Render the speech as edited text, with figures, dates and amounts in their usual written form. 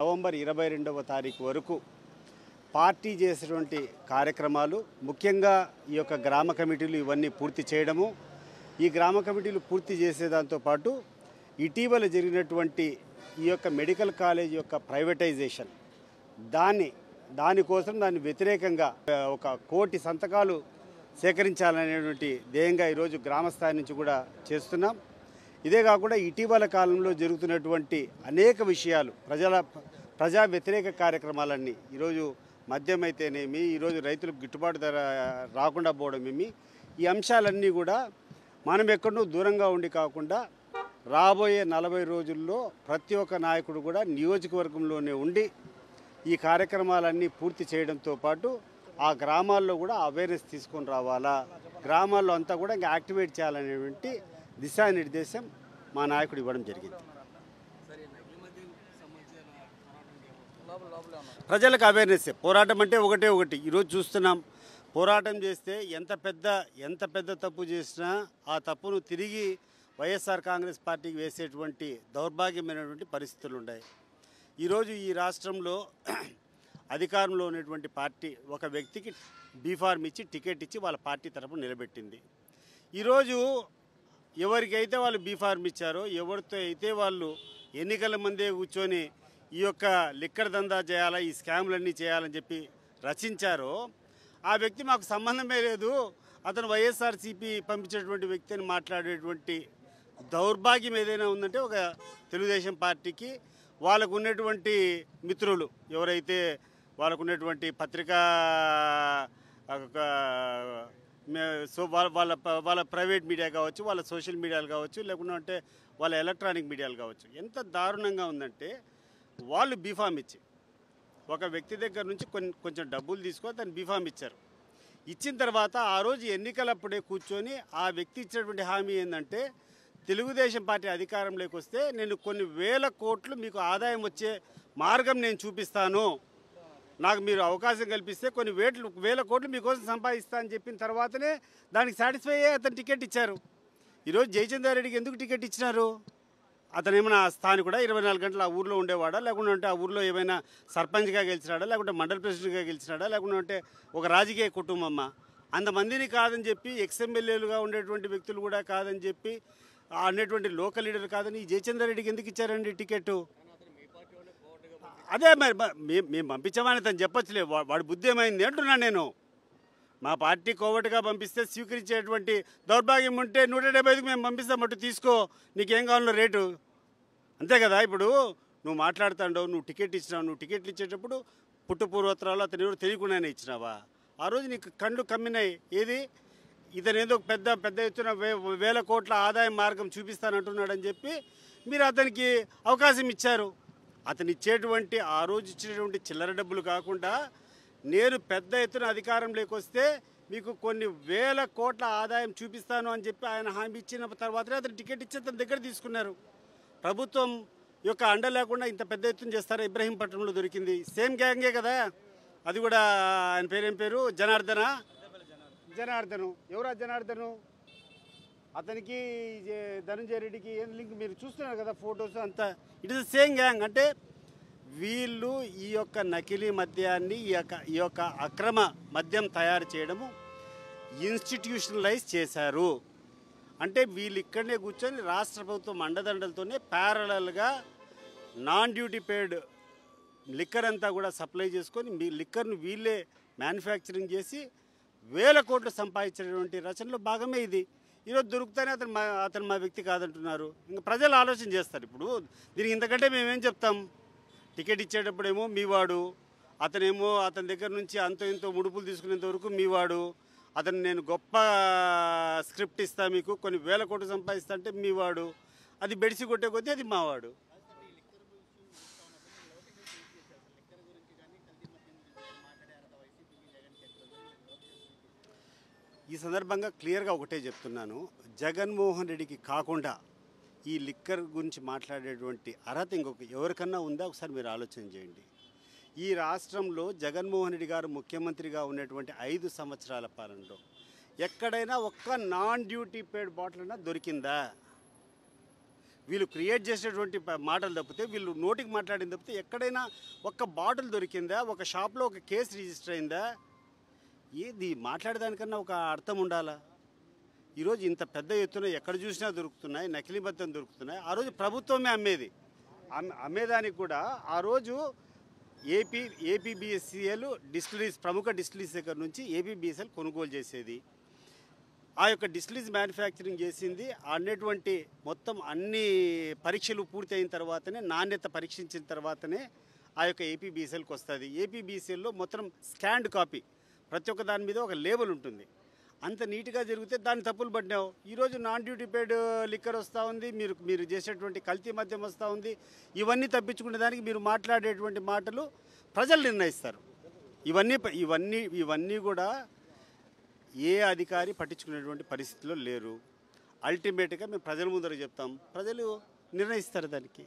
November 22వ తారీఖు వరకు party చేసేటువంటి కార్యక్రమాలు ముఖ్యంగా ఈ యొక్క గ్రామ కమిటీలు ఇవన్నీ పూర్తి చేయడము, ఈ గ్రామ కమిటీలు పూర్తి చేసేదాంతో పాటు ఇటీవల జరిగినటువంటి ఈ యొక్క మెడికల్ కాలేజ్ యొక్క ప్రైవేటైజేషన్ దానికోసం దాని వ్యతిరేకంగా 1 కోటి సంతకాలు సేకరించాలనేటువంటి ధ్యేయంగా ఈరోజు గ్రామ స్థాయి నుంచి కూడా చేస్తున్నాం. ఇదే కాకుండా ఇటీవల కాలంలో జరుగుతున్నటువంటి అనేక విషయాలు ప్రజా వ్యతిరేక కార్యక్రమాలన్నీ ఈరోజు మద్యం అయితేనేమి, ఈరోజు రైతులకు గిట్టుబాటు ధర రాకుండా పోవడమేమి, ఈ అంశాలన్నీ కూడా మనం ఎక్కడో దూరంగా ఉండి కాకుండా రాబోయే 40 రోజుల్లో ప్రతి ఒక్క నాయకుడు కూడా నియోజకవర్గంలోనే ఉండి ఈ కార్యక్రమాలన్నీ పూర్తి చేయడంతో పాటు ఆ గ్రామాల్లో కూడా అవేర్నెస్ తీసుకొని రావాలా, గ్రామాల్లో అంతా కూడా ఇంకా యాక్టివేట్ చేయాలనేటువంటి దిశానిర్దేశం మా నాయకుడు ఇవ్వడం జరిగింది. ప్రజలకు అవేర్నెస్, పోరాటం అంటే ఒకటి. ఈరోజు చూస్తున్నాం, పోరాటం చేస్తే ఎంత పెద్ద తప్పు చేసినా ఆ తప్పును తిరిగి వైఎస్ఆర్ కాంగ్రెస్ పార్టీకి వేసేటువంటి దౌర్భాగ్యమైనటువంటి పరిస్థితులు ఉన్నాయి. ఈరోజు ఈ రాష్ట్రంలో అధికారంలో ఉన్నటువంటి పార్టీ ఒక వ్యక్తికి బీఫార్మ్ ఇచ్చి టికెట్ ఇచ్చి వాళ్ళ పార్టీ తరపున నిలబెట్టింది. ఈరోజు ఎవరికైతే వాళ్ళు బీఫార్మ్ ఇచ్చారో, ఎవరితో అయితే వాళ్ళు ఎన్నికల ముందే కూర్చొని ఈ యొక్క లిక్కర్ దందా చేయాలా, ఈ స్కామ్లన్నీ చేయాలని చెప్పి రచించారో ఆ వ్యక్తి మాకు సంబంధమే లేదు, అతను వైఎస్ఆర్సీపీ పంపించేటువంటి వ్యక్తి అని మాట్లాడేటువంటి దౌర్భాగ్యం ఏదైనా ఉందంటే ఒక తెలుగుదేశం పార్టీకి వాళ్ళకు ఉన్నటువంటి మిత్రులు ఎవరైతే వాళ్ళకు ఉన్నటువంటి పత్రికా సో వాళ్ళ ప్రైవేట్ మీడియా కావచ్చు, వాళ్ళ సోషల్ మీడియాలు కావచ్చు, లేకుంటే వాళ్ళ ఎలక్ట్రానిక్ మీడియాలు కావచ్చు, ఎంత దారుణంగా ఉందంటే వాళ్ళు బీఫామ్ ఇచ్చి ఒక వ్యక్తి దగ్గర నుంచి కొంచెం డబ్బులు తీసుకొని దాన్ని బీఫామ్ ఇచ్చారు. ఇచ్చిన తర్వాత ఆ రోజు ఎన్నికలప్పుడే కూర్చొని ఆ వ్యక్తి ఇచ్చినటువంటి హామీ ఏంటంటే, తెలుగుదేశం పార్టీ అధికారంలోకి వస్తే నేను కొన్ని వేల కోట్లు మీకు ఆదాయం వచ్చే మార్గం నేను చూపిస్తాను, నాకు మీరు అవకాశం కల్పిస్తే కొన్ని వేల కోట్లు మీకోసం సంపాదిస్తా అని చెప్పిన తర్వాతనే దానికి సాటిస్ఫై అయ్యి అతను టికెట్ ఇచ్చారు. ఈరోజు జయచంద్ర రెడ్డికి ఎందుకు టికెట్ ఇచ్చినారు? అతను ఏమైనా స్థానికుడా, 24 గంటలు ఆ ఊర్లో ఉండేవాడా, లేకుంటే ఆ ఊర్లో ఏమైనా సర్పంచ్గా గెలిచినాడా, లేకుంటే మండల ప్రెసిడెంట్గా గెలిచినాడా, లేకుంటే ఒక రాజకీయ కుటుంబమ్మా? అంతమందిని కాదని చెప్పి, ఎక్స్ఎమ్మెల్యేలుగా ఉండేటువంటి వ్యక్తులు కూడా కాదని చెప్పి, అనేటువంటి లోకల్ లీడర్ కాదని ఈ జయచంద్ర రెడ్డికి ఎందుకు ఇచ్చారండి టికెట్? అదే మరి మేము పంపించామని తను చెప్పచ్చులే, వాడి బుద్ధి ఏమైంది అంటున్నాను నేను. మా పార్టీ కోవటిగా పంపిస్తే స్వీకరించేటువంటి దౌర్భాగ్యం ఉంటే 175కి మేము పంపిస్తాం, మట్టు తీసుకో, నీకేం కావాలో రేటు, అంతే కదా. ఇప్పుడు నువ్వు మాట్లాడుతాండవు, నువ్వు టికెట్ ఇచ్చినావు, నువ్వు టికెట్లు ఇచ్చేటప్పుడు పుట్టు పూర్వోత్తరాలు అతను ఎవరు తెలియకుండానే ఇచ్చినావా? ఆ రోజు నీకు కళ్ళు కమ్మినాయి. ఏది ఇతను ఏదో పెద్ద ఎత్తున వేల కోట్ల ఆదాయ మార్గం చూపిస్తానంటున్నాడని చెప్పి మీరు అతనికి అవకాశం ఇచ్చారు. అతను ఇచ్చేటువంటి ఆ రోజు ఇచ్చినటువంటి చిల్లర డబ్బులు కాకుండా, నేను పెద్ద ఎత్తున అధికారం లేకొస్తే మీకు కొన్ని వేల కోట్ల ఆదాయం చూపిస్తాను అని చెప్పి ఆయన హామీ ఇచ్చిన తర్వాతనే అతను టికెట్ ఇచ్చి అతని దగ్గర తీసుకున్నారు. ప్రభుత్వం యొక్క అండ లేకుండా ఇంత పెద్ద ఎత్తున చేస్తారా? ఇబ్రహీంపట్నంలో దొరికింది సేమ్ గ్యాంగే కదా, అది కూడా ఆయన పేరేం పేరు, జనార్దను. ఎవరా జనార్దను? అతనికి ధనంజయ రెడ్డికి ఏం లింక్ మీరు చూస్తున్నారు కదా, ఫొటోస్ అంతా. It is same gang. అంటే వీళ్ళు ఈ యొక్క నకిలీ మద్యాన్ని, ఈ యొక్క అక్రమ మద్యం తయారు చేయడము ఇన్స్టిట్యూషనలైజ్ చేశారు. అంటే వీళ్ళు ఇక్కడనే కూర్చొని రాష్ట్ర ప్రభుత్వం అండదండలతోనే ప్యారలల్గా నాన్ డ్యూటీ పెయిడ్ లిక్కర్ అంతా కూడా సప్లై చేసుకొని మీ లిక్కర్ను వీళ్ళే మ్యానుఫ్యాక్చరింగ్ చేసి వేల కోట్లు సంపాదించేటువంటి రచనలో భాగమే ఇది. ఈరోజు దొరుకుతానే అతను మా వ్యక్తి కాదంటున్నారు. ఇంకా ప్రజలు ఆలోచన చేస్తారు. ఇప్పుడు దీనికి ఇంతకంటే మేమేం చెప్తాం? టికెట్ ఇచ్చేటప్పుడేమో మీవాడు, అతనేమో అతని దగ్గర నుంచి అంతో ఇంతో ముడుపులు తీసుకునేంత వరకు మీవాడు, అతను నేను గొప్ప స్క్రిప్ట్ ఇస్తా, మీకు కొన్ని వేల కోట్లు సంపాదిస్తా అంటే మీవాడు, అది బెడిసి కొట్టే కొద్దీ అది మావాడు. ఈ సందర్భంగా క్లియర్గా ఒకటే చెప్తున్నాను, జగన్మోహన్ రెడ్డికి కాకుండా ఈ లిక్కర్ గురించి మాట్లాడేటువంటి అర్హత ఎవరికన్నా ఉందా? ఒకసారి మీరు ఆలోచన చేయండి. ఈ రాష్ట్రంలో జగన్మోహన్ రెడ్డి గారు ముఖ్యమంత్రిగా ఉన్నటువంటి 5 సంవత్సరాల పాలనలో ఎక్కడైనా ఒక్క నాన్ డ్యూటీ పెయిడ్ బాటిల్ అన్నా దొరికిందా? వీళ్ళు క్రియేట్ చేసేటువంటి మాటలు తప్పితే, వీళ్ళు నోటికి మాట్లాడింది తప్పితే ఎక్కడైనా ఒక్క బాటిల్ దొరికిందా, ఒక షాప్లో ఒక కేసు రిజిస్టర్ అయిందా? ఏది మాట్లాడేదానికన్నా ఒక అర్థం ఉండాలా? ఈరోజు ఇంత పెద్ద ఎత్తున ఎక్కడ చూసినా దొరుకుతున్నాయి, నకిలీ మద్యం దొరుకుతున్నాయి. ఆ రోజు ప్రభుత్వమే అమ్మేది. అమ్మేదానికి కూడా ఆ రోజు ఏపీబీఎస్సీఎల్ డిస్టిలరీస్, ప్రముఖ డిస్టిలరీస్ దగ్గర నుంచి ఏపీబీఎస్ఎల్ కొనుగోలు చేసేది. ఆ యొక్క డిస్టిలరీస్ మ్యానుఫ్యాక్చరింగ్ చేసింది అనేటువంటి మొత్తం అన్ని పరీక్షలు పూర్తి అయిన తర్వాతనే, నాణ్యత పరీక్షించిన తర్వాతనే ఆ యొక్క ఏపీబీఎస్ఎల్కి వస్తుంది. ఏపీబీఎస్ఎల్లో మొత్తం స్కాన్డ్ కాపీ, ప్రతి ఒక్క దాని మీద ఒక లేబుల్ ఉంటుంది. అంత నీట్గా జరిగితే దాన్ని తప్పులు పడినావు. ఈరోజు నాన్ డ్యూటీ పెయిడ్ లిక్కర్ వస్తూ ఉంది, మీరు చేసేటువంటి కల్తీ మద్యం వస్తూ ఉంది. ఇవన్నీ తప్పించుకునే దానికి మీరు మాట్లాడేటువంటి మాటలు ప్రజలు నిర్ణయిస్తారు. ఇవన్నీ కూడా ఏ అధికారి పట్టించుకునేటువంటి పరిస్థితిలో లేరు. అల్టిమేట్గా మేము ప్రజల ముందర చెప్తాం, ప్రజలు నిర్ణయిస్తారు దానికి.